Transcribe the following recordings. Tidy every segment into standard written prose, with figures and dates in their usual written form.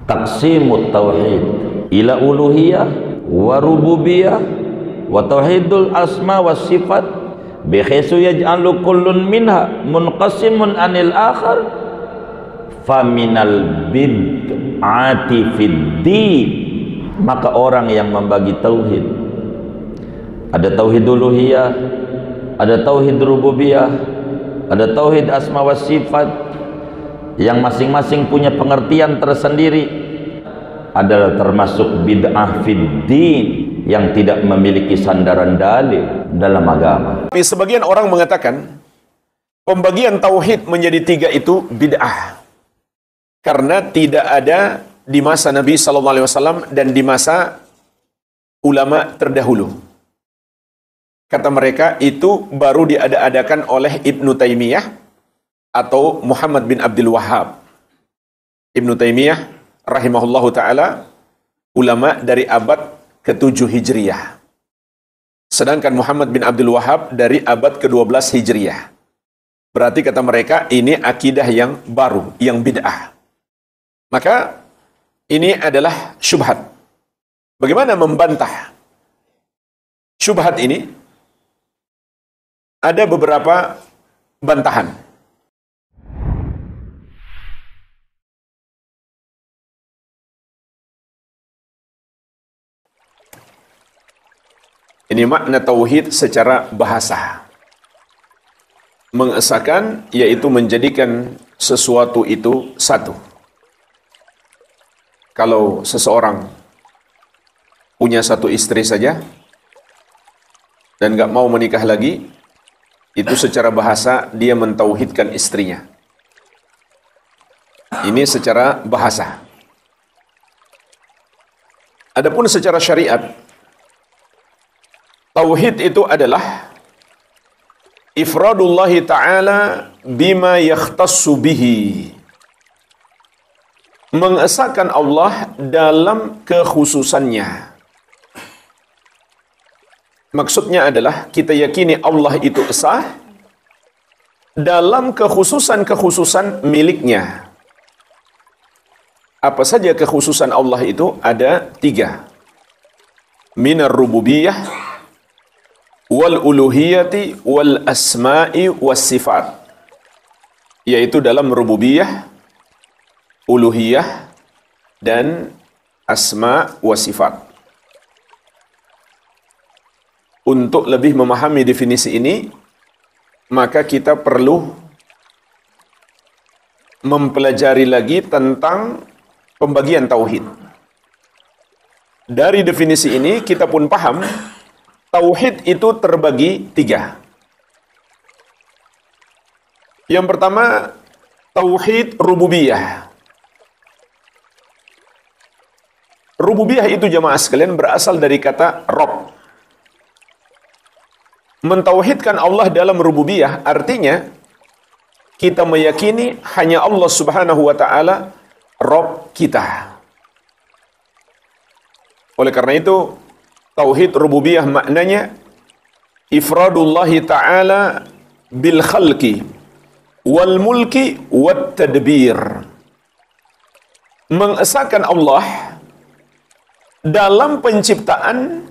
taqsimut tauhid ila uluhiyah wa rububiyah wa tauhidul asma was sifat bihaitsu yaj'alu kullun minha munqasimun anil akhar faminal bid'ati fid din. Maka orang yang membagi tauhid, ada tauhid uluhiyah, ada tauhid rububiyah, ada tauhid asma was sifat yang masing-masing punya pengertian tersendiri, adalah termasuk bid'ah fid din yang tidak memiliki sandaran dalil dalam agama. Tapi sebagian orang mengatakan pembagian tauhid menjadi 3 itu bid'ah karena tidak ada di masa Nabi SAW dan di masa ulama terdahulu. Kata mereka itu baru diada-adakan oleh Ibnu Taimiyah atau Muhammad bin Abdul Wahhab. Ibnu Taimiyah rahimahullahu ta'ala ulama dari abad ke-7 Hijriyah. Sedangkan Muhammad bin Abdul Wahhab dari abad ke-12 Hijriyah. Berarti kata mereka ini akidah yang baru, yang bid'ah. Maka ini adalah syubhat. Bagaimana membantah syubhat ini? Ada beberapa bantahan. Ini makna tauhid secara bahasa. Mengesahkan yaitu menjadikan sesuatu itu satu. Kalau seseorang punya satu istri saja dan gak mau menikah lagi, itu secara bahasa dia mentauhidkan istrinya. Ini secara bahasa. Adapun secara syariat, tauhid itu adalah ifradullahi ta'ala bima yakhtassu bihi. Mengesahkan Allah dalam kekhususannya. Maksudnya adalah kita yakini Allah itu esa dalam kekhususan-kekhususan miliknya. Apa saja kekhususan Allah itu? Ada 3. Minar rububiyah wal uluhiyati wal asma'i was sifat. Yaitu dalam rububiyah, uluhiyah, dan asma wa sifat. Untuk lebih memahami definisi ini, maka kita perlu mempelajari lagi tentang pembagian tauhid. Dari definisi ini, kita pun paham, tauhid itu terbagi 3. Yang pertama, tauhid rububiyah. Rububiyah itu jamaah sekalian berasal dari kata Rob. Mentauhidkan Allah dalam rububiyah artinya kita meyakini hanya Allah Subhanahu wa ta'ala Rob kita. Oleh karena itu, tauhid rububiyah maknanya ifradullahi ta'ala bil khalqi wal mulki wat tadbir. Mengesahkan Allah dalam penciptaan,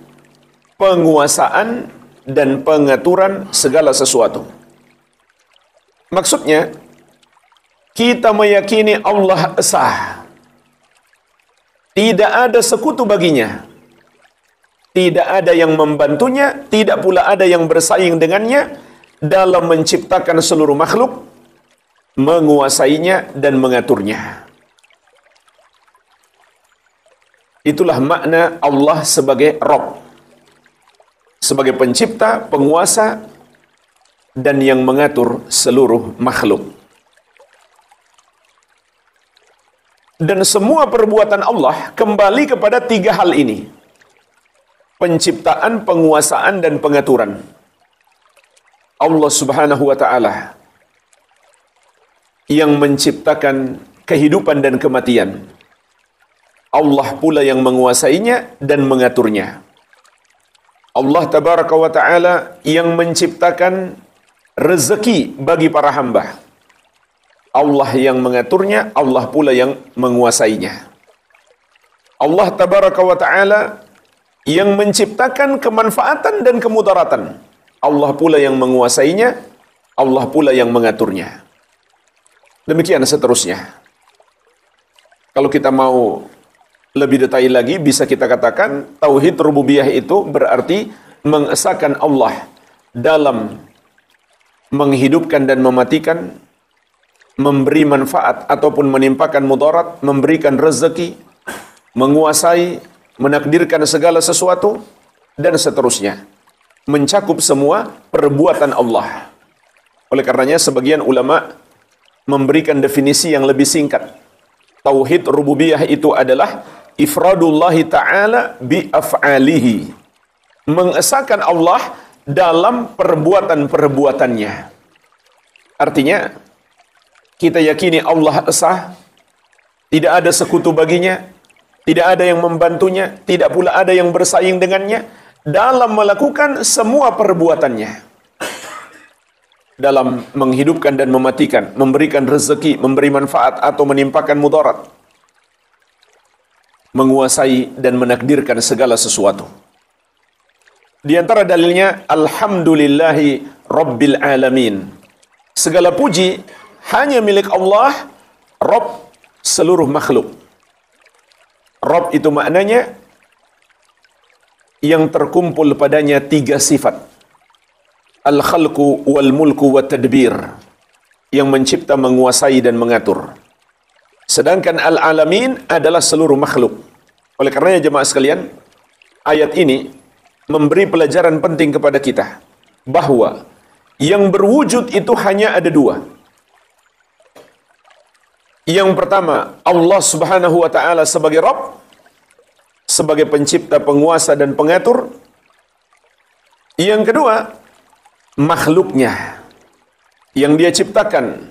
penguasaan, dan pengaturan segala sesuatu. Maksudnya, kita meyakini Allah esa. Tidak ada sekutu baginya. Tidak ada yang membantunya, tidak pula ada yang bersaing dengannya dalam menciptakan seluruh makhluk, menguasainya, dan mengaturnya. Itulah makna Allah sebagai Rabb, sebagai pencipta, penguasa, dan yang mengatur seluruh makhluk. Dan semua perbuatan Allah kembali kepada 3 hal ini: penciptaan, penguasaan, dan pengaturan. Allah Subhanahu wa ta'ala yang menciptakan kehidupan dan kematian. Allah pula yang menguasainya dan mengaturnya. Allah Tabaraka wa ta'ala yang menciptakan rezeki bagi para hamba. Allah yang mengaturnya, Allah pula yang menguasainya. Allah tabaraka wa ta'ala yang menciptakan kemanfaatan dan kemudaratan. Allah pula yang menguasainya, Allah pula yang mengaturnya. Demikian seterusnya. Kalau kita mau lebih detail lagi, bisa kita katakan tauhid rububiyah itu berarti mengesahkan Allah dalam menghidupkan dan mematikan, memberi manfaat ataupun menimpakan mudarat, memberikan rezeki, menguasai, menakdirkan segala sesuatu, dan seterusnya. Mencakup semua perbuatan Allah. Oleh karenanya sebagian ulama memberikan definisi yang lebih singkat. Tauhid rububiyah itu adalah ifradullahi ta'ala bi af'alihi. Mengesahkan Allah dalam perbuatan-perbuatannya. Artinya, kita yakini Allah esa, tidak ada sekutu baginya, tidak ada yang membantunya, tidak pula ada yang bersaing dengannya dalam melakukan semua perbuatannya. Dalam menghidupkan dan mematikan, memberikan rezeki, memberi manfaat atau menimpakan mudarat, menguasai dan menakdirkan segala sesuatu. Di antara dalilnya, alhamdulillahi rabbil alamin. Segala puji hanya milik Allah, Rabb seluruh makhluk. Rabb itu maknanya yang terkumpul padanya 3 sifat. Al-khalqu wal mulku wa tadbir. Yang mencipta, menguasai dan mengatur. Sedangkan al-alamin adalah seluruh makhluk. Oleh karenanya jemaah sekalian, ayat ini memberi pelajaran penting kepada kita bahwa yang berwujud itu hanya ada 2. Yang pertama, Allah Subhanahu wa taala sebagai Rabb, sebagai pencipta, penguasa dan pengatur. Yang kedua, makhluknya yang dia ciptakan,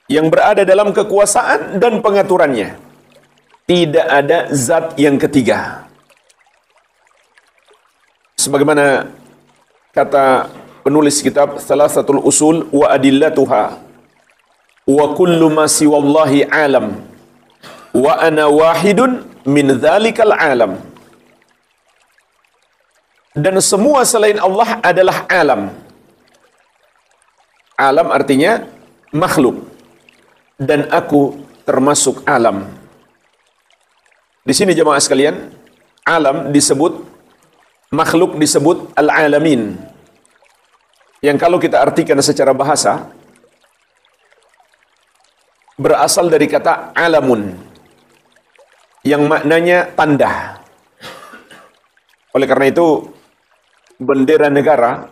yang berada dalam kekuasaan dan pengaturannya. Tidak ada zat yang ketiga. Sebagaimana kata penulis kitab Thalathatul Usul wa Adillatuha, wa kullu ma siwallahi alam wa ana wahidun min dhalikal alam. Dan semua selain Allah adalah alam. Alam artinya makhluk. Dan aku termasuk alam. Di sini jemaah sekalian, alam disebut, makhluk disebut al-alamin. Yang kalau kita artikan secara bahasa, berasal dari kata alamun, yang maknanya tanda. Oleh karena itu, bendera negara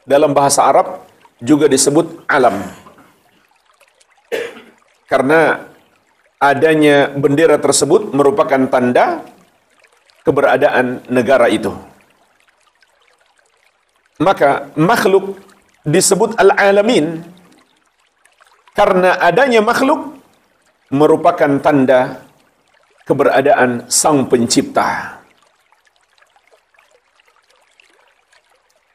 dalam bahasa Arab juga disebut alam. Karena adanya bendera tersebut merupakan tanda keberadaan negara itu. Maka makhluk disebut al-alamin karena adanya makhluk merupakan tanda keberadaan Sang Pencipta.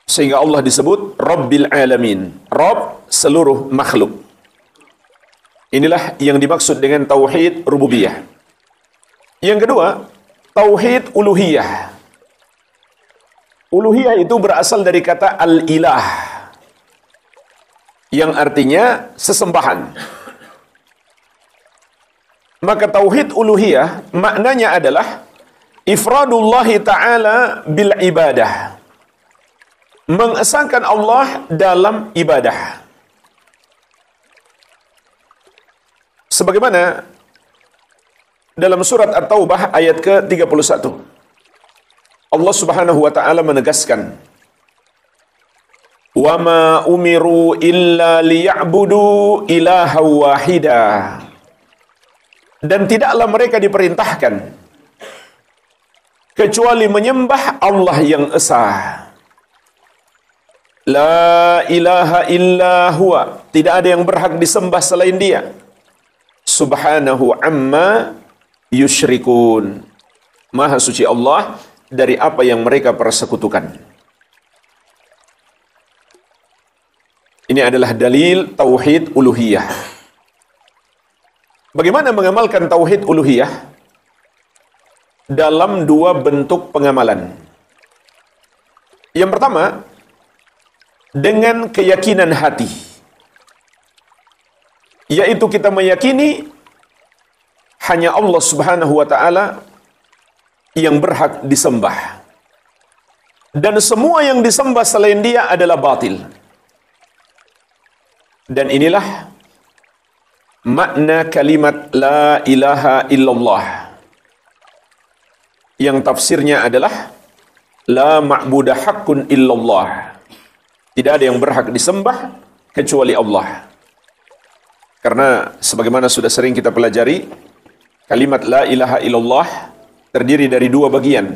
Sehingga Allah disebut Rabbil Alamin, Rabb seluruh makhluk. Inilah yang dimaksud dengan tauhid rububiyah. Yang kedua, tauhid uluhiyah. Uluhiyah itu berasal dari kata al-ilah, yang artinya sesembahan. Maka tauhid uluhiyah maknanya adalah ifradullahi ta'ala bil ibadah. Mengesahkan Allah dalam ibadah. Sebagaimana dalam surat At-Taubah ayat ke-31. Allah Subhanahu wa taala menegaskan, "Wa ma umiru illa liya'budu ilaha wahida." Dan tidaklah mereka diperintahkan kecuali menyembah Allah yang esa. La ilaha illa huwa. Tidak ada yang berhak disembah selain Dia. Subhanahu amma yusyrikun. Maha suci Allah dari apa yang mereka persekutukan. Ini adalah dalil tauhid uluhiyah. Bagaimana mengamalkan tauhid uluhiyah? dalam dua bentuk pengamalan. Yang pertama, dengan keyakinan hati, yaitu kita meyakini hanya Allah Subhanahu wa Ta'ala yang berhak disembah, dan semua yang disembah selain Dia adalah batil. Dan inilah makna kalimat la ilaha illallah, yang tafsirnya adalah la ma'budah haqqun illallah. Tidak ada yang berhak disembah kecuali Allah. Karena sebagaimana sudah sering kita pelajari, kalimat la ilaha illallah terdiri dari dua bagian.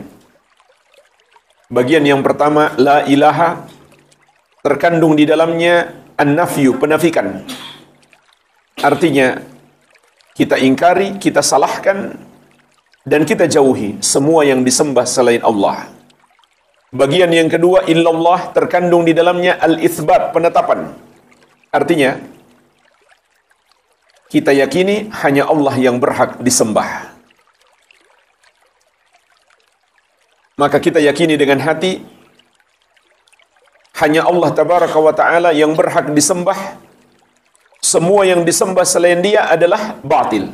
Bagian yang pertama, la ilaha, terkandung di dalamnya an-nafyu, penafikan. Artinya, kita ingkari, kita salahkan, dan kita jauhi semua yang disembah selain Allah. Bagian yang kedua, illallah, terkandung di dalamnya al-itsbat, penetapan. Artinya, kita yakini hanya Allah yang berhak disembah. Maka kita yakini dengan hati, hanya Allah Tabaraka wa Ta'ala yang berhak disembah. Semua yang disembah selain Dia adalah batil,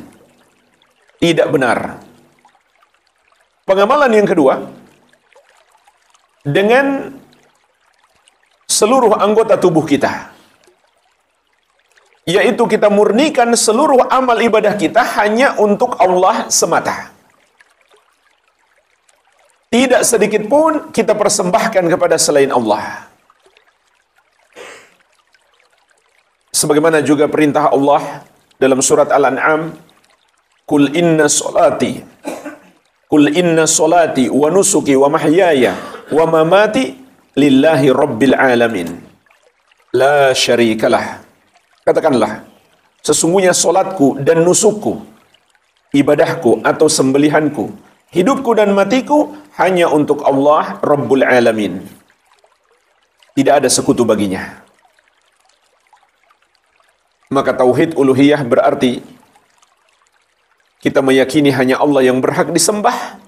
tidak benar. Pengamalan yang kedua, dengan seluruh anggota tubuh kita, yaitu kita murnikan seluruh amal ibadah kita hanya untuk Allah semata. Tidak sedikit pun kita persembahkan kepada selain Allah. Sebagaimana juga perintah Allah dalam surat Al-An'am, Qul inna solati wa nusuki wa mahyaya wa mamati lillahi rabbil alamin. La syarikalah. Katakanlah, sesungguhnya solatku dan nusukku, ibadahku atau sembelihanku, hidupku dan matiku hanya untuk Allah Rabbul Alamin. Tidak ada sekutu baginya. Maka tauhid uluhiyah berarti kita meyakini hanya Allah yang berhak disembah,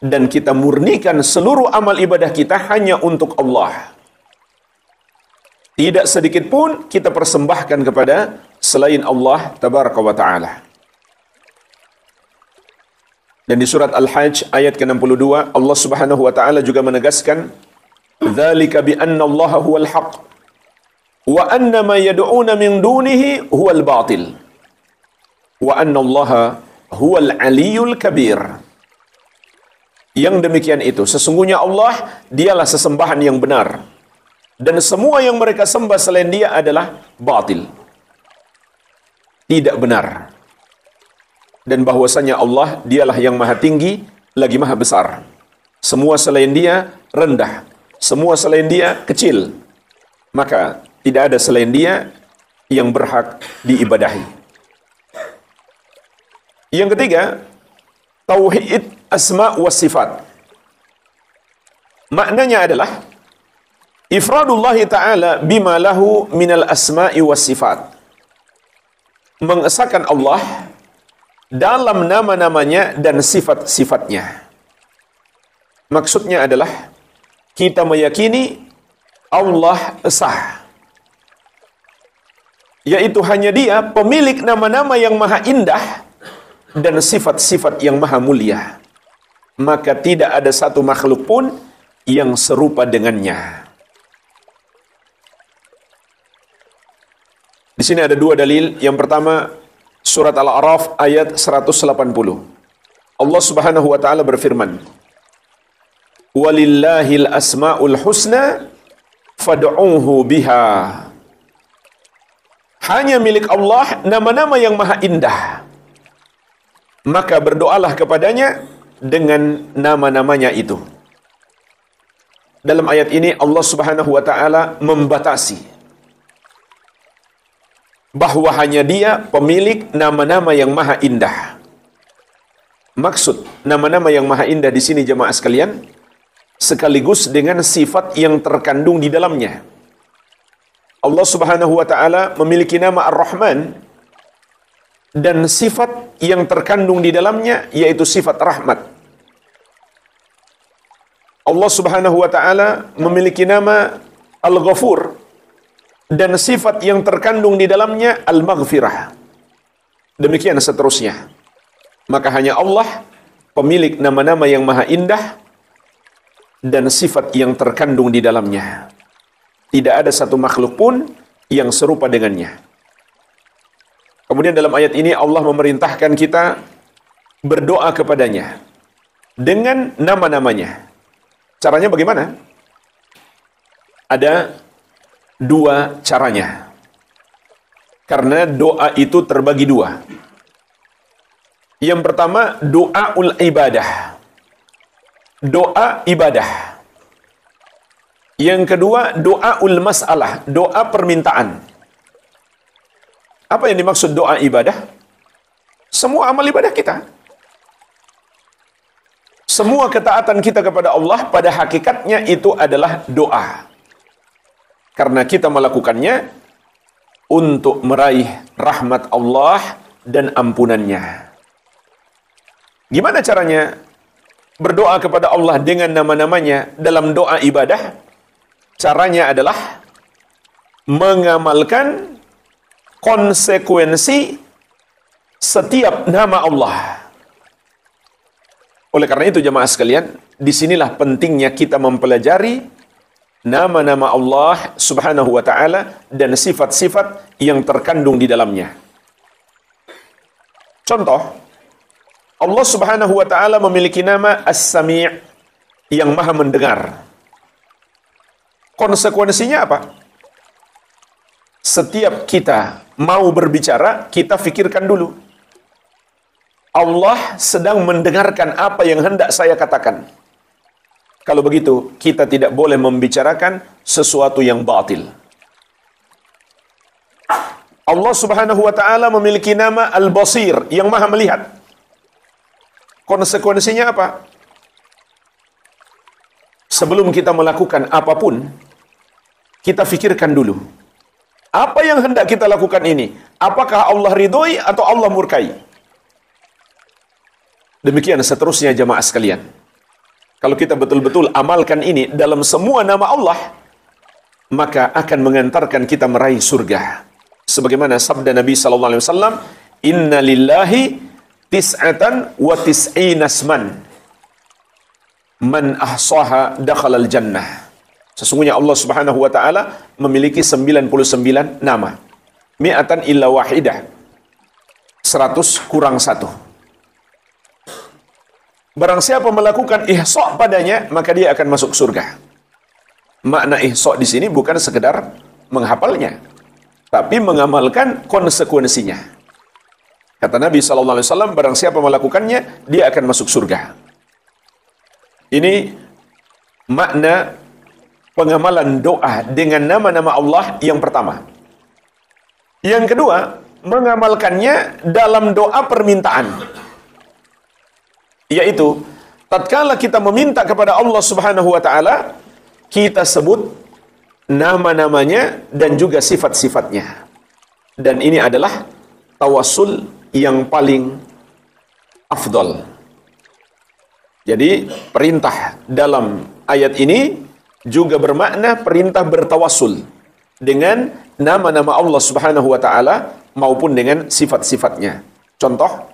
dan kita murnikan seluruh amal ibadah kita hanya untuk Allah. Tidak sedikit pun kita persembahkan kepada selain Allah Tabaraka wa Ta'ala. Dan di surat Al-Hajj ayat ke-62, Allah Subhanahu wa Ta'ala juga menegaskan, "Dzalika bi anna Allah huwal haqq wa anna ma yad'una min dunihi huwal batil wa anna Allah huwal aliyyul kabir." Yang demikian itu, sesungguhnya Allah dialah sesembahan yang benar, dan semua yang mereka sembah selain Dia adalah batil, tidak benar. Dan bahwasanya Allah dialah yang maha tinggi lagi maha besar. Semua selain Dia rendah, semua selain Dia kecil. Maka tidak ada selain Dia yang berhak diibadahi. Yang ketiga, tauhid asma wa sifat. Maknanya adalah ifradullah ta'ala bima lahu minal asma'i was sifat. Mengesahkan Allah dalam nama-namanya dan sifat-sifatnya. Maksudnya adalah kita meyakini Allah esa, yaitu hanya Dia pemilik nama-nama yang maha indah dan sifat-sifat yang maha mulia. Maka tidak ada satu makhluk pun yang serupa dengannya. Di sini ada dua dalil. Yang pertama, surat Al-A'raf ayat 180. Allah Subhanahu wa Ta'ala berfirman, "Walillahil asma'ul husna fad'uuhu biha." Hanya milik Allah nama-nama yang maha indah, maka berdoalah kepadanya dengan nama-namanya itu. Dalam ayat ini Allah Subhanahu wa Ta'ala membatasi bahwa hanya Dia pemilik nama-nama yang maha indah. Maksud nama-nama yang maha indah di sini jemaah sekalian, sekaligus dengan sifat yang terkandung di dalamnya. Allah Subhanahu wa Ta'ala memiliki nama Ar-Rahman, dan sifat yang terkandung di dalamnya, yaitu sifat rahmat. Allah Subhanahu wa Ta'ala memiliki nama Al-Ghafur dan sifat yang terkandung di dalamnya Al-Maghfirah. Demikian seterusnya. Maka hanya Allah pemilik nama-nama yang maha indah dan sifat yang terkandung di dalamnya. Tidak ada satu makhluk pun yang serupa dengannya. Kemudian dalam ayat ini Allah memerintahkan kita berdoa kepadanya dengan nama-namanya. Caranya bagaimana? Ada dua caranya. Karena doa itu terbagi dua. Yang pertama, doaul ibadah. Doa ibadah. Yang kedua, doaul masalah. Doa permintaan. Apa yang dimaksud doa ibadah? Semua amal ibadah kita. Semua ketaatan kita kepada Allah pada hakikatnya itu adalah doa. Karena kita melakukannya untuk meraih rahmat Allah dan ampunannya. Gimana caranya berdoa kepada Allah dengan nama-namanya dalam doa ibadah? Caranya adalah mengamalkan konsekuensi setiap nama Allah. Oleh karena itu jemaah sekalian, disinilah pentingnya kita mempelajari nama-nama Allah Subhanahu wa Ta'ala dan sifat-sifat yang terkandung di dalamnya. Contoh, Allah Subhanahu wa Ta'ala memiliki nama As-Sami' yang maha mendengar. Konsekuensinya apa? Setiap kita mau berbicara, kita fikirkan dulu. Allah sedang mendengarkan apa yang hendak saya katakan. Kalau begitu, kita tidak boleh membicarakan sesuatu yang batil. Allah Subhanahu wa Ta'ala memiliki nama Al-Basir, yang maha melihat. Konsekuensinya apa? Sebelum kita melakukan apapun, kita fikirkan dulu. Apa yang hendak kita lakukan ini? Apakah Allah ridhoi atau Allah murkai? Demikian seterusnya jemaah sekalian. Kalau kita betul-betul amalkan ini dalam semua nama Allah, maka akan mengantarkan kita meraih surga. Sebagaimana sabda Nabi sallallahu alaihi wasallam, "Inna lillahi tis'atan wa tis'ina asman. Man ahsaha dakhalal jannah." Sesungguhnya Allah Subhanahu wa Ta'ala memiliki 99 nama. Mi'atan illa wahidah. 100 kurang 1. Barang siapa melakukan ihsa' padanya, maka dia akan masuk surga. Makna ihsa' di sini bukan sekedar menghafalnya, tapi mengamalkan konsekuensinya. Kata Nabi SAW, barang siapa melakukannya, dia akan masuk surga. Ini makna pengamalan doa dengan nama-nama Allah yang pertama. Yang kedua, mengamalkannya dalam doa permintaan. Yaitu, tatkala kita meminta kepada Allah Subhanahu wa Ta'ala, kita sebut nama-namanya dan juga sifat-sifatnya. Dan ini adalah tawassul yang paling afdal. Jadi, perintah dalam ayat ini juga bermakna perintah bertawassul dengan nama-nama Allah Subhanahu wa Ta'ala maupun dengan sifat-sifatnya. Contoh,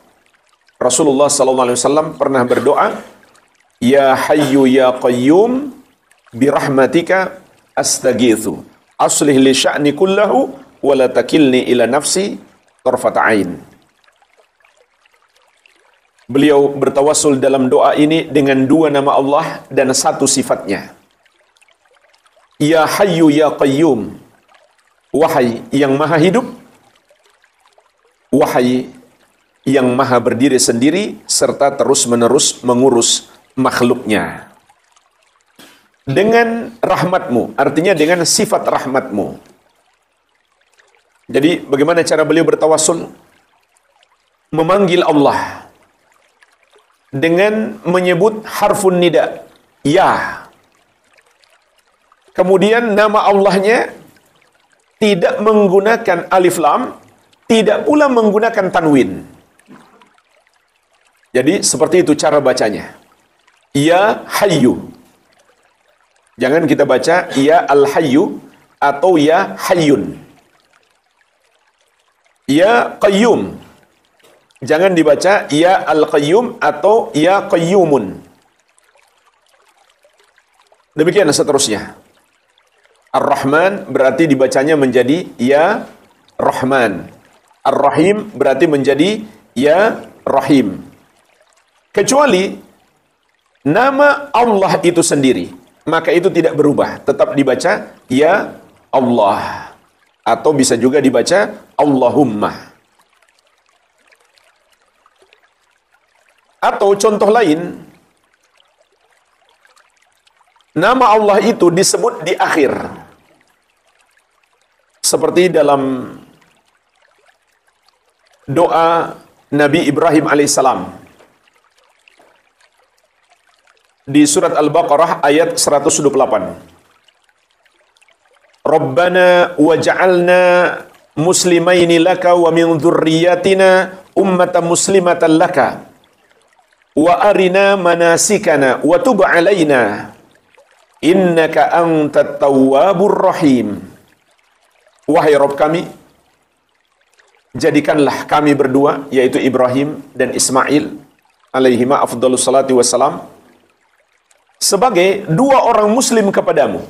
Rasulullah SAW pernah berdoa, "Ya Hayyu Ya Qayyum birahmatika astaghitsu aslih li sya'ni kullahu wa la takilni ila nafsi tarfata ain." Beliau bertawassul dalam doa ini dengan dua nama Allah dan satu sifatnya. Ya Hayyu Ya Qayyum, wahai yang maha hidup, wahai yang maha berdiri sendiri serta terus-menerus mengurus makhluknya. Dengan rahmatmu, artinya dengan sifat rahmatmu. Jadi bagaimana cara beliau bertawassul? Memanggil Allah dengan menyebut harfun nida, ya. Kemudian nama Allahnya tidak menggunakan alif lam, tidak pula menggunakan tanwin. Jadi seperti itu cara bacanya. Ya Hayyu. Jangan kita baca Ya Al-Hayyu atau Ya Hayyun. Ya Qayyum. Jangan dibaca Ya Al-Qayyum atau Ya Qayyumun. Demikian seterusnya. Ar-Rahman berarti dibacanya menjadi Ya Rahman. Ar-Rahim berarti menjadi Ya Rahim. Kecuali nama Allah itu sendiri, maka itu tidak berubah. Tetap dibaca Ya Allah. Atau bisa juga dibaca Allahumma. Atau contoh lain, nama Allah itu disebut di akhir. Seperti dalam doa Nabi Ibrahim alaihissalam. Di surat Al-Baqarah ayat 128. Rabbana waj'alna muslimaini laka wa min dzurriyyatina ummatan muslimatan laka wa arina manasikana wa tub 'alaina innaka antat tawwabur rahim. Wahai Rabb kami, jadikanlah kami berdua, yaitu Ibrahim dan Ismail alaihima afdhalus salati wassalam, sebagai dua orang muslim kepadamu.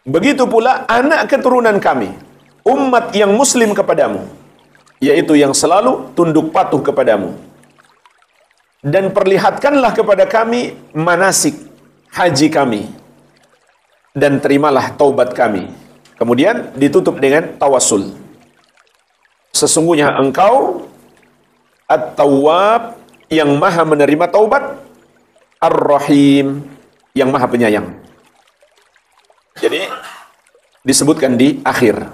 Begitu pula anak keturunan kami, umat yang muslim kepadamu, yaitu yang selalu tunduk patuh kepadamu. Dan perlihatkanlah kepada kami manasik haji kami, dan terimalah taubat kami. Kemudian ditutup dengan tawassul. Sesungguhnya engkau At-Tawwab, yang maha menerima taubat, Ar-Rahim, yang maha penyayang. Jadi disebutkan di akhir.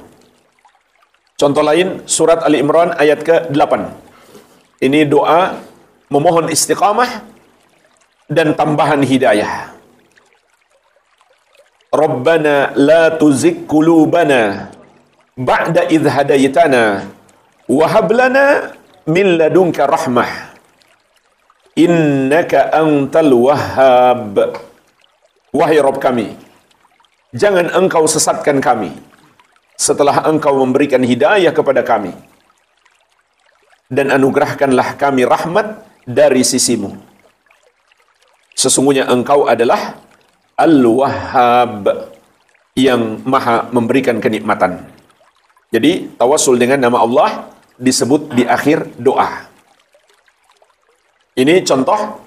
Contoh lain surat Ali Imran ayat ke-8. Ini doa memohon istiqamah dan tambahan hidayah. Rabbana la tuzigh qulubana ba'da idh hadaytana wa hab lana min ladunka rahmah innaka antal wahhab. Wahai Rabb kami, jangan engkau sesatkan kami setelah engkau memberikan hidayah kepada kami, dan anugerahkanlah kami rahmat dari sisimu. Sesungguhnya engkau adalah Al-Wahhab, yang maha memberikan kenikmatan. Jadi tawassul dengan nama Allah disebut di akhir doa. Ini contoh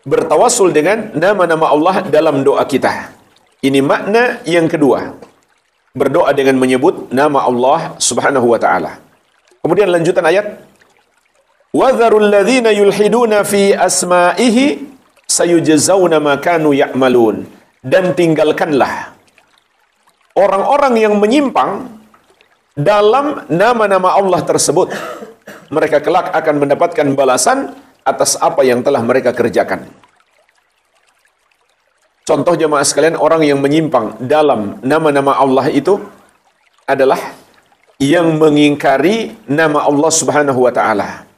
bertawassul dengan nama-nama Allah dalam doa kita. Ini makna yang kedua. Berdoa dengan menyebut nama Allah Subhanahu wa taala. Kemudian lanjutan ayat, وَذَرُوا الَّذِينَ يُلْحِدُونَ فِي أَسْمَائِهِ سَيُجْزَوْنَ مَا كَانُوا يَعْمَلُونَ. Dan tinggalkanlah orang-orang yang menyimpang dalam nama-nama Allah tersebut. Mereka kelak akan mendapatkan balasan atas apa yang telah mereka kerjakan. Contoh jemaah sekalian, orang yang menyimpang dalam nama-nama Allah itu adalah yang mengingkari nama Allah Subhanahu wa taala,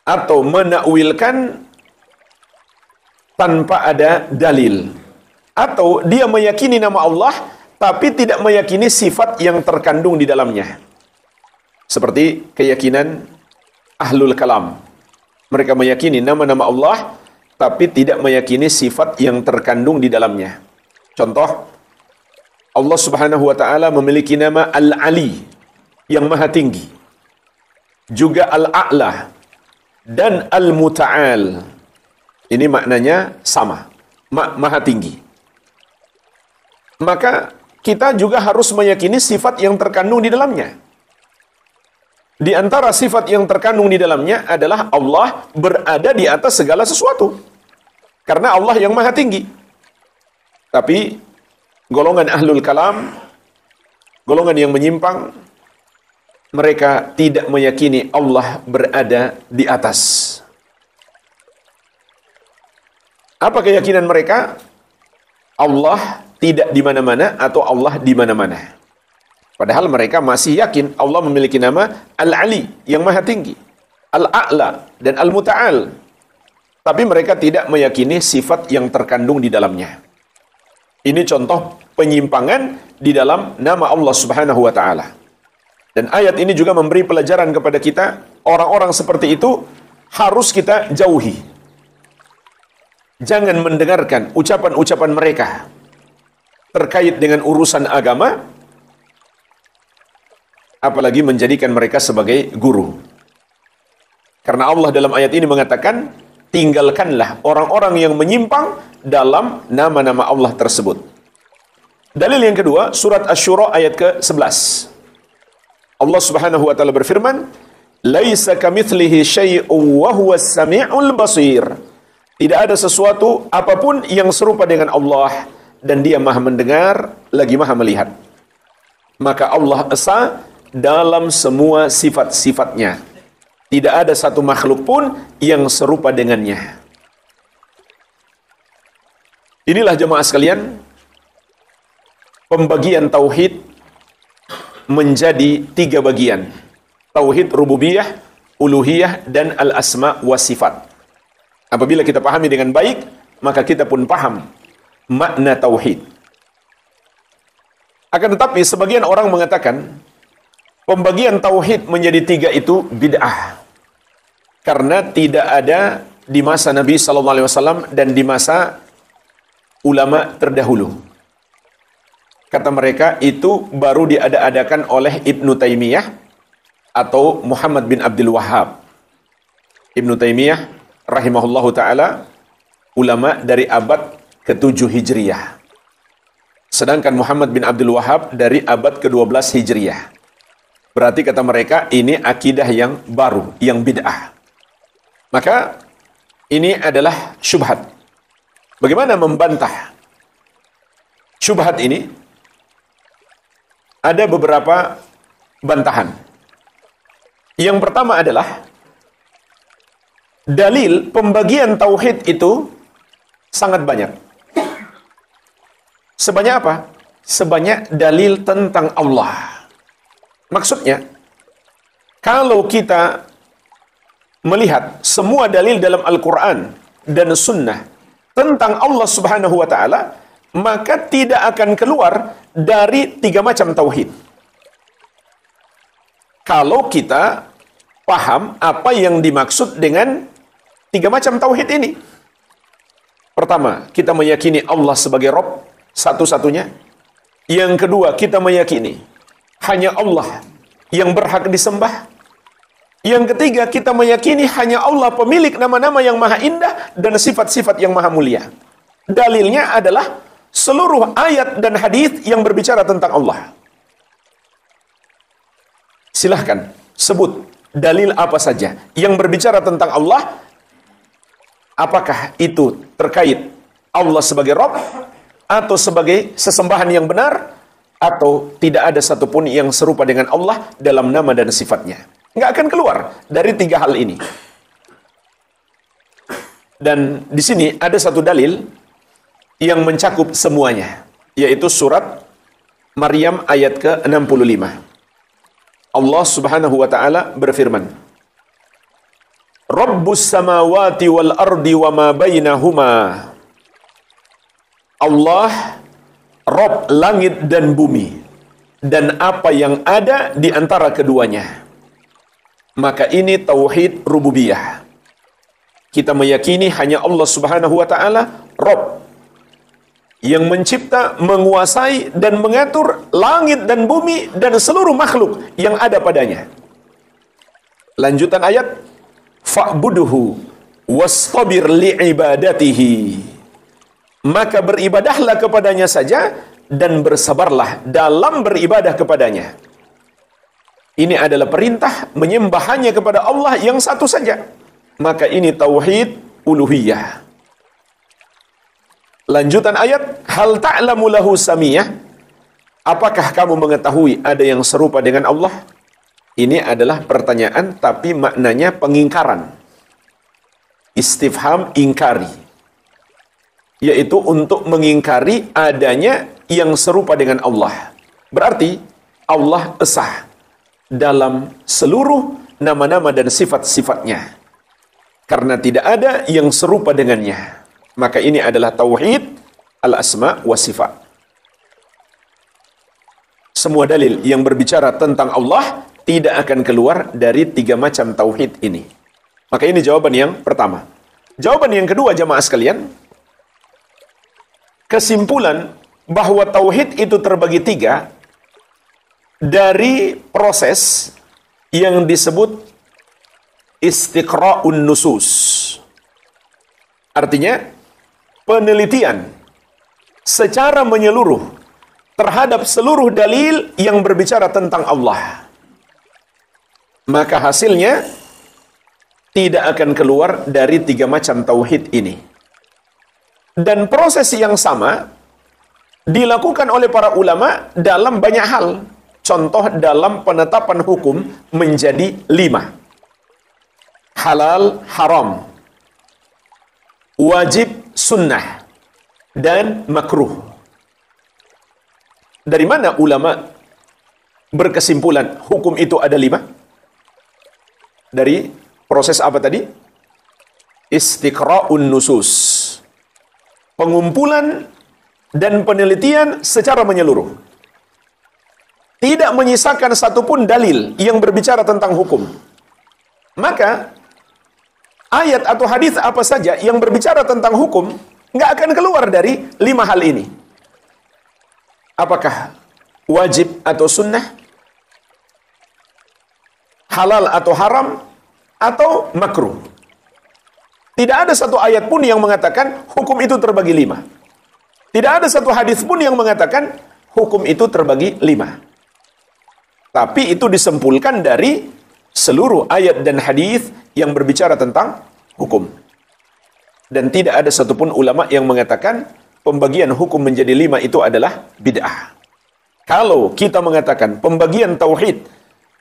atau menakwilkan tanpa ada dalil, atau dia meyakini nama Allah tapi tidak meyakini sifat yang terkandung di dalamnya. Seperti keyakinan Ahlul Kalam. Mereka meyakini nama-nama Allah tapi tidak meyakini sifat yang terkandung di dalamnya. Contoh, Allah Subhanahu wa taala memiliki nama Al-Ali, yang maha tinggi, juga Al-A'la dan Al-Muta'al. Ini maknanya sama, maha tinggi. Maka kita juga harus meyakini sifat yang terkandung di dalamnya. Di antara sifat yang terkandung di dalamnya adalah Allah berada di atas segala sesuatu, karena Allah yang maha tinggi. Tapi golongan Ahlul Kalam, golongan yang menyimpang, mereka tidak meyakini Allah berada di atas. Apa keyakinan mereka? Allah tidak di mana-mana atau Allah di mana-mana. Padahal mereka masih yakin Allah memiliki nama Al-Ali, yang maha tinggi, Al-A'la, dan Al-Muta'al. Tapi mereka tidak meyakini sifat yang terkandung di dalamnya. Ini contoh penyimpangan di dalam nama Allah Subhanahu wa Ta'ala. Dan ayat ini juga memberi pelajaran kepada kita, orang-orang seperti itu harus kita jauhi. Jangan mendengarkan ucapan-ucapan mereka terkait dengan urusan agama, apalagi menjadikan mereka sebagai guru. Karena Allah dalam ayat ini mengatakan, tinggalkanlah orang-orang yang menyimpang dalam nama-nama Allah tersebut. Dalil yang kedua, surat Asy-Syura ayat ke-11. Allah Subhanahu wa Ta'ala berfirman, "Laisa kamitslihi syai'un wa huwas sami'ul basir." Tidak ada sesuatu apapun yang serupa dengan Allah, dan Dia Maha mendengar lagi Maha melihat. Maka Allah esa dalam semua sifat-sifatnya. Tidak ada satu makhluk pun yang serupa dengannya. Inilah jemaah sekalian, pembagian tauhid menjadi 3 bagian. Tauhid rububiyah, uluhiyah, dan al-asma wa sifat. Apabila kita pahami dengan baik, maka kita pun paham makna tauhid. Akan tetapi sebagian orang mengatakan pembagian tauhid menjadi 3 itu bid'ah. Karena tidak ada di masa Nabi SAW dan di masa ulama terdahulu. Kata mereka itu baru diada-adakan oleh Ibnu Taimiyah atau Muhammad bin Abdul Wahhab. Ibnu Taimiyah rahimahullahu ta'ala ulama dari abad ke-7 Hijriyah. Sedangkan Muhammad bin Abdul Wahhab dari abad ke-12 Hijriyah. Berarti kata mereka ini akidah yang baru, yang bid'ah. Maka ini adalah syubhat. Bagaimana membantah syubhat ini? Ada beberapa bantahan. Yang pertama adalah dalil pembagian tauhid itu sangat banyak. Sebanyak apa? Sebanyak dalil tentang Allah. Maksudnya, kalau kita melihat semua dalil dalam Al-Quran dan Sunnah tentang Allah Subhanahu wa Ta'ala, maka tidak akan keluar dari 3 macam tauhid. Kalau kita paham apa yang dimaksud dengan 3 macam tauhid ini. Pertama, kita meyakini Allah sebagai Rabb satu-satunya. Yang kedua, kita meyakini hanya Allah yang berhak disembah. Yang ketiga, kita meyakini hanya Allah pemilik nama-nama yang maha indah dan sifat-sifat yang maha mulia. Dalilnya adalah seluruh ayat dan hadis yang berbicara tentang Allah. Silahkan sebut dalil apa saja yang berbicara tentang Allah. Apakah itu terkait Allah sebagai Rabb, atau sebagai sesembahan yang benar, atau tidak ada satupun yang serupa dengan Allah dalam nama dan sifatnya. Nggak akan keluar dari 3 hal ini. Dan di sini ada satu dalil yang mencakup semuanya, yaitu surat Maryam ayat ke-65. Allah Subhanahu wa Ta'ala berfirman, Rabbus samawati wal ardi wa ma bainahuma. Allah Rabb langit dan bumi dan apa yang ada di antara keduanya. Maka ini tauhid rububiyah. Kita meyakini hanya Allah Subhanahu wa Ta'ala Rabb yang mencipta, menguasai dan mengatur langit dan bumi dan seluruh makhluk yang ada padanya. Lanjutan ayat, fa'buduhu wastabir li'ibadatihi. Maka beribadahlah kepadanya saja dan bersabarlah dalam beribadah kepadanya. Ini adalah perintah menyembah hanya kepada Allah yang satu saja. Maka ini tauhid uluhiyah. Lanjutan ayat, hal ta'lamu lahu samiyah. Apakah kamu mengetahui ada yang serupa dengan Allah? Ini adalah pertanyaan tapi maknanya pengingkaran. Istifham ingkari. Yaitu untuk mengingkari adanya yang serupa dengan Allah. Berarti Allah esa dalam seluruh nama-nama dan sifat-sifatnya. Karena tidak ada yang serupa dengannya. Maka ini adalah tauhid al-asma wa sifat. Semua dalil yang berbicara tentang Allah tidak akan keluar dari tiga macam tauhid ini. Maka ini jawaban yang pertama. Jawaban yang kedua, jamaah sekalian, kesimpulan bahwa tauhid itu terbagi tiga dari proses yang disebut istiqra'un nusus. Artinya, penelitian secara menyeluruh terhadap seluruh dalil yang berbicara tentang Allah. Maka hasilnya tidak akan keluar dari tiga macam tauhid ini. Dan proses yang sama dilakukan oleh para ulama dalam banyak hal. Contoh dalam penetapan hukum menjadi 5. Halal, haram, wajib, sunnah, dan makruh. Dari mana ulama berkesimpulan hukum itu ada 5? Dari proses apa tadi? Istiqra'un nusus. Pengumpulan dan penelitian secara menyeluruh. Tidak menyisakan satupun dalil yang berbicara tentang hukum. Maka ayat atau hadis apa saja yang berbicara tentang hukum nggak akan keluar dari 5 hal ini. Apakah wajib atau sunnah, halal atau haram, atau makruh. Tidak ada satu ayat pun yang mengatakan hukum itu terbagi 5. Tidak ada satu hadis pun yang mengatakan hukum itu terbagi 5. Tapi itu disimpulkan dari seluruh ayat dan hadis yang berbicara tentang hukum. Dan tidak ada satupun ulama yang mengatakan pembagian hukum menjadi 5 itu adalah bid'ah. Kalau kita mengatakan pembagian tauhid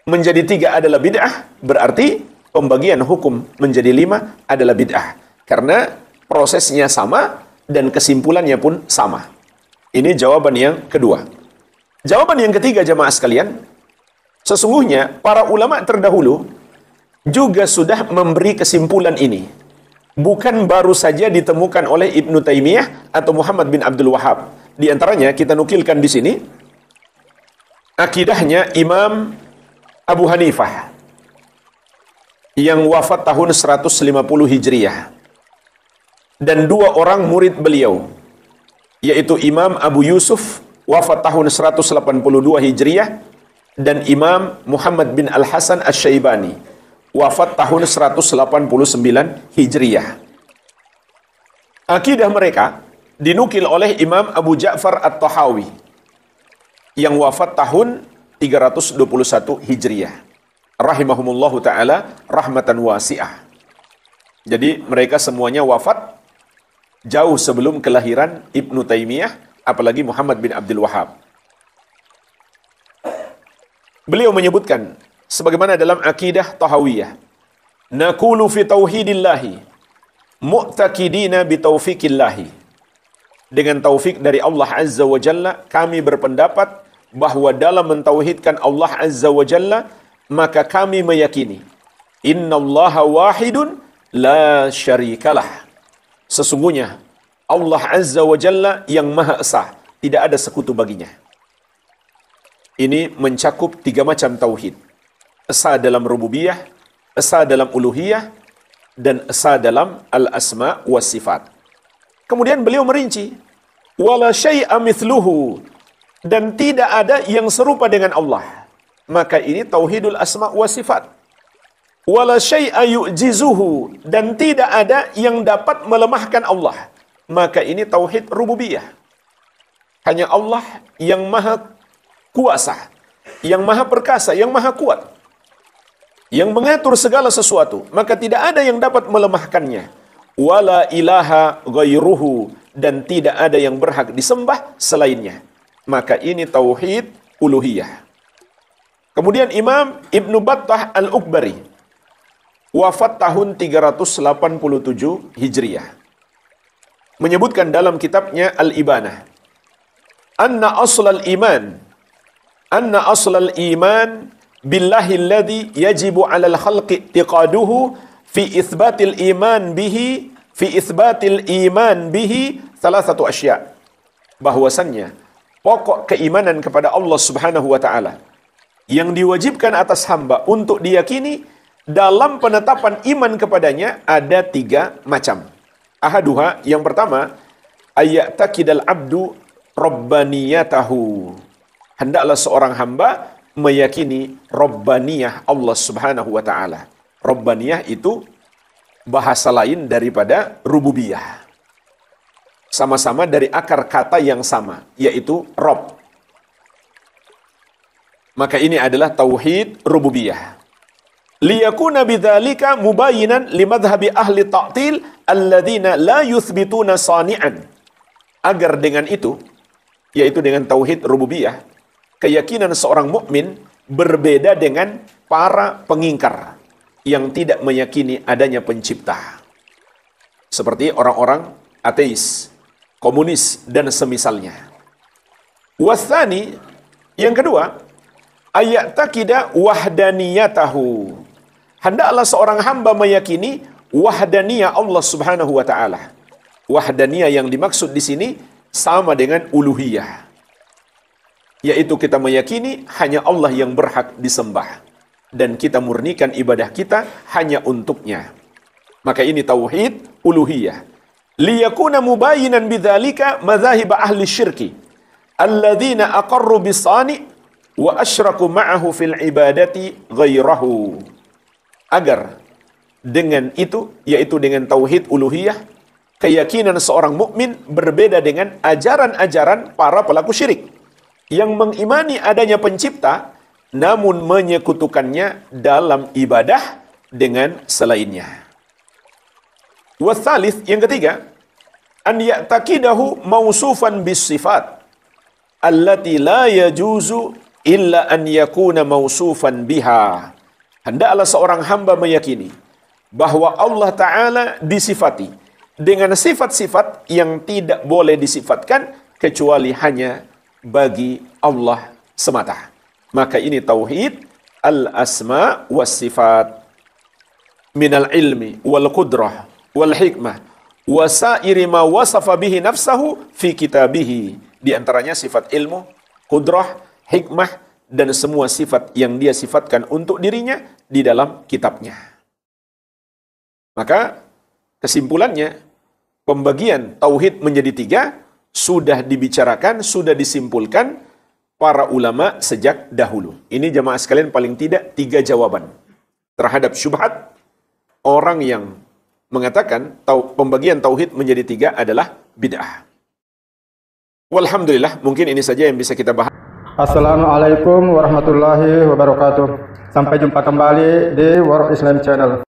menjadi 3 adalah bid'ah, berarti pembagian hukum menjadi 5 adalah bid'ah. Karena prosesnya sama dan kesimpulannya pun sama. Ini jawaban yang kedua. Jawaban yang ketiga, jamaah sekalian, sesungguhnya para ulama terdahulu juga sudah memberi kesimpulan ini. Bukan baru saja ditemukan oleh Ibnu Taimiyah atau Muhammad bin Abdul Wahhab. Di antaranya kita nukilkan di sini akidahnya Imam Abu Hanifah yang wafat tahun 150 Hijriah. Dan 2 orang murid beliau, yaitu Imam Abu Yusuf wafat tahun 182 Hijriah dan Imam Muhammad bin Al-Hasan Asy-Syaibani wafat tahun 189 Hijriah. Akidah mereka dinukil oleh Imam Abu Ja'far At-Tahawi yang wafat tahun 321 Hijriah. Rahimahumullahu ta'ala rahmatan wasi'ah. Jadi mereka semuanya wafat jauh sebelum kelahiran Ibnu Taimiyah, apalagi Muhammad bin Abdul Wahhab. Beliau menyebutkan sebagaimana dalam akidah Tahawiyah, naqulu fi tauhidillahi mu'taqidina bi taufiqillahi. Dengan taufik dari Allah Azza wa Jalla, kami berpendapat bahwa dalam mentauhidkan Allah Azza wa Jalla, maka kami meyakini innallaha wahidun la syarikalah. Sesungguhnya Allah Azza wa Jalla yang Maha Esa, tidak ada sekutu baginya. Ini mencakup 3 macam tauhid. Esa dalam rububiyah, esa dalam uluhiyah, dan esa dalam al-asma wa sifat. Kemudian beliau merinci, wala syai'a mithluhu, dan tidak ada yang serupa dengan Allah. Maka ini tauhidul asma wa sifat. Wala syai'a yu'jizuhu, dan tidak ada yang dapat melemahkan Allah. Maka ini tauhid rububiyah. Hanya Allah yang maha kuasa, yang maha perkasa, yang maha kuat, yang mengatur segala sesuatu, maka tidak ada yang dapat melemahkannya. Wala ilaha ghairuhu, dan tidak ada yang berhak disembah selainnya. Maka ini tauhid uluhiyah. Kemudian Imam Ibnu Battah Al-Ukbari wafat tahun 387 Hijriah, menyebutkan dalam kitabnya Al-Ibanah, anna aslal iman anna aslal iman billahi alladhi yajibu 'alal khalqi i'tiqaduhu fi itsbatil iman bihi salasatu asya'. Bahwasannya pokok keimanan kepada Allah Subhanahu wa taala yang diwajibkan atas hamba untuk diyakini dalam penetapan iman kepadanya ada 3 macam. Ahaduha, yang pertama, ayya'taqidal abdu rabbaniyatahu. Hendaklah seorang hamba meyakini rabbaniyah Allah Subhanahu wa taala. Rabbaniyah itu bahasa lain daripada rububiyah. Sama-sama dari akar kata yang sama, yaitu Rob. Maka ini adalah tauhid rububiyah. Liyakuna bidzalika mubayyinan limadhhabi ahli ta'til alladzina la yuthbituna sani'an. Agar dengan itu, yaitu dengan tauhid rububiyah, keyakinan seorang mukmin berbeda dengan para pengingkar yang tidak meyakini adanya pencipta. Seperti orang-orang ateis, komunis, dan semisalnya. Wasani, yang kedua, ayya'taqida wahdaniyatahu. Hendaklah seorang hamba meyakini wahdaniyah Allah Subhanahu wa taala. Wahdaniyah yang dimaksud di sini sama dengan uluhiyah. Yaitu kita meyakini hanya Allah yang berhak disembah dan kita murnikan ibadah kita hanya untuknya. Maka ini tauhid uluhiyah. Liyakuna mubayyinan bidzalika madzahib ahli syirki alladzina aqarru bisani wa asyraku ma'ahu fil ibadati ghairahu. Agar dengan itu, yaitu dengan tauhid uluhiyah, keyakinan seorang mukmin berbeda dengan ajaran-ajaran para pelaku syirik yang mengimani adanya pencipta namun menyekutukannya dalam ibadah dengan selainnya. Wasalith, yang ketiga, an ya'taqidahu mausufan bis sifat allati la yajuzu illa an yakuna mausufan biha. Hendaklah seorang hamba meyakini bahwa Allah Ta'ala disifati dengan sifat-sifat yang tidak boleh disifatkan kecuali hanya bagi Allah semata. Maka ini tauhid al-asma was sifat minal ilmi wal qudrah wal hikmah wasairi ma wasafa bihi nafsahu fi kitabihi. Di antaranya sifat ilmu, qudrah, hikmah, dan semua sifat yang dia sifatkan untuk dirinya di dalam kitabnya. Maka kesimpulannya, pembagian tauhid menjadi 3 sudah dibicarakan, sudah disimpulkan para ulama sejak dahulu. Ini jamaah sekalian paling tidak 3 jawaban terhadap syubhat orang yang mengatakan pembagian tauhid menjadi 3 adalah bid'ah. Walhamdulillah, mungkin ini saja yang bisa kita bahas. Assalamualaikum warahmatullahi wabarakatuh. Sampai jumpa kembali di World Islam Channel.